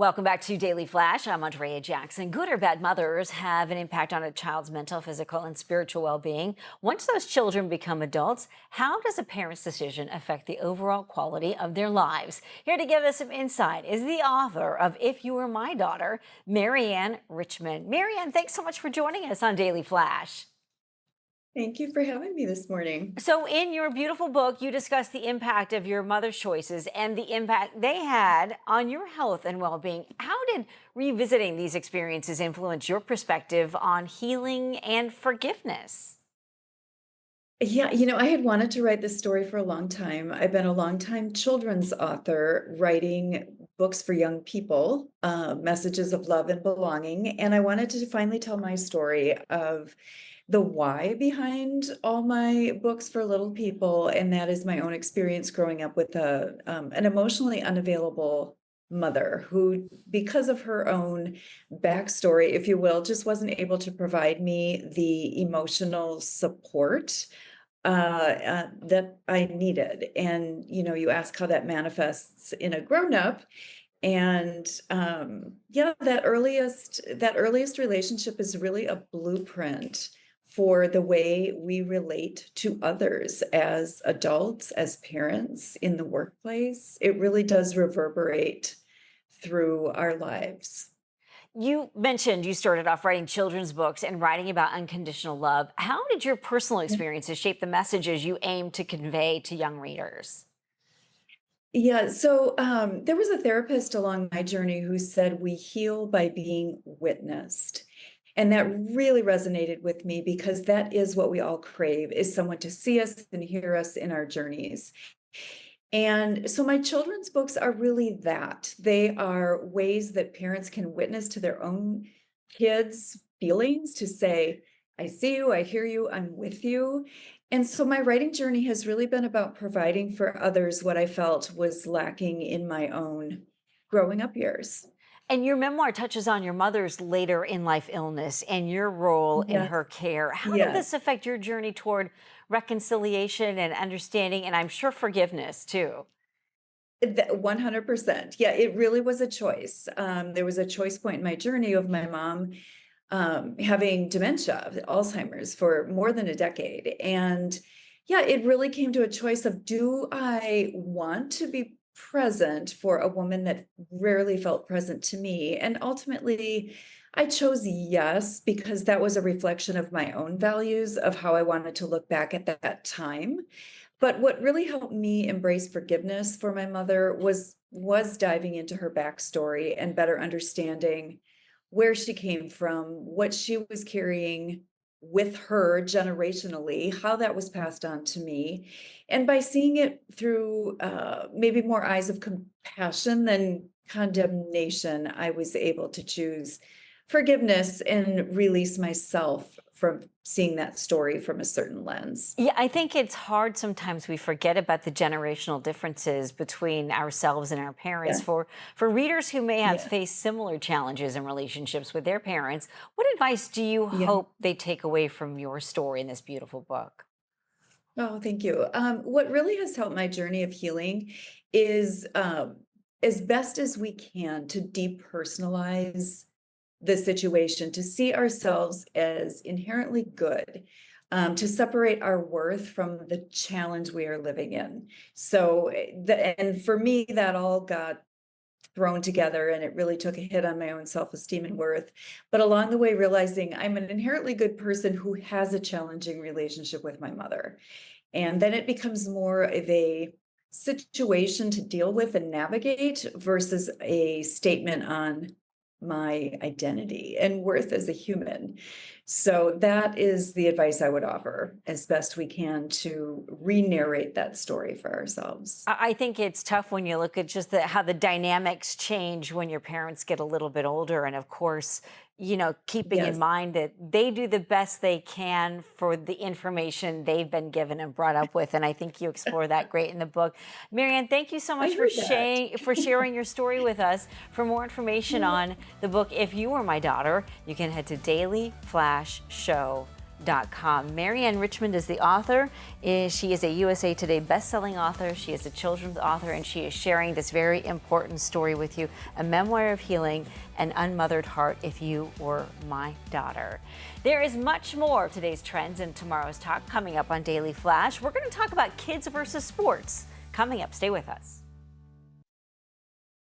Welcome back to Daily Flash. I'm Andrea Jackson. Good or bad mothers have an impact on a child's mental, physical, and spiritual well-being. Once those children become adults, how does a parent's decision affect the overall quality of their lives? Here to give us some insight is the author of If You Were My Daughter, Marianne Ricmond. Marianne, thanks so much for joining us on Daily Flash. Thank you for having me this morning. So, in your beautiful book, you discuss the impact of your mother's choices and the impact they had on your health and well being. How did revisiting these experiences influence your perspective on healing and forgiveness? Yeah, I had wanted to write this story for a long time. I've been a long-time children's author, writing books for young people, messages of love and belonging. And I wanted to finally tell my story of the why behind all my books for little people. And that is my own experience growing up with an emotionally unavailable mother who, because of her own backstory, if you will, just wasn't able to provide me the emotional support that I needed. And, you ask how that manifests in a grown up. And yeah, that earliest relationship is really a blueprint for the way we relate to others as adults, as parents in the workplace. It really does reverberate through our lives. You mentioned you started off writing children's books and writing about unconditional love. How did your personal experiences shape the messages you aim to convey to young readers? Yeah, so there was a therapist along my journey who said we heal by being witnessed. And that really resonated with me because that is what we all crave, is someone to see us and hear us in our journeys. And so my children's books are really that. They are ways that parents can witness to their own kids' feelings, to say, I see you, I hear you, I'm with you. And so my writing journey has really been about providing for others what I felt was lacking in my own growing up years. And your memoir touches on your mother's later in life illness and your role in Yes, her care. How did yes. this affect your journey toward reconciliation and understanding, and I'm sure forgiveness too? 100%. Yeah, it really was a choice. There was a choice point in my journey of my mom having dementia, Alzheimer's, for more than a decade. And yeah, it really came to a choice of, do I want to be present for a woman that rarely felt present to me? And ultimately, I chose yes, because that was a reflection of my own values, of how I wanted to look back at that time. But what really helped me embrace forgiveness for my mother was diving into her backstory and better understanding where she came from, what she was carrying with her generationally, how that was passed on to me. And by seeing it through maybe more eyes of compassion than condemnation, I was able to choose forgiveness and release myself from seeing that story from a certain lens. Yeah, I think it's hard sometimes we forget about the generational differences between ourselves and our parents. Yeah, For readers who may have yeah, faced similar challenges in relationships with their parents, what advice do you yeah. hope they take away from your story in this beautiful book? Oh, thank you. What really has helped my journey of healing is, as best as we can, to depersonalize the situation, to see ourselves as inherently good, to separate our worth from the challenge we are living in. So, and for me, that all got thrown together, and it really took a hit on my own self-esteem and worth. But along the way, realizing I'm an inherently good person who has a challenging relationship with my mother. And then it becomes more of a situation to deal with and navigate versus a statement on my identity and worth as a human. So that is the advice I would offer, as best we can, to re-narrate that story for ourselves. I think it's tough when you look at just how the dynamics change when your parents get a little bit older. And of course, keeping in Yes. mind that they do the best they can for the information they've been given and brought up with. And I think you explore that great in the book. Marianne, thank you so I much heard that. for sharing your story with us. For more information Yeah. on the book, If You Were My Daughter, you can head to dailyflashshow.com. Marianne Ricmond is the author. She is a USA Today best-selling author. She is a children's author, and she is sharing this very important story with you, a memoir of healing, an unmothered heart if you were my daughter. There is much more of today's trends and tomorrow's talk coming up on Daily Flash. We're going to talk about kids versus sports. Coming up, stay with us.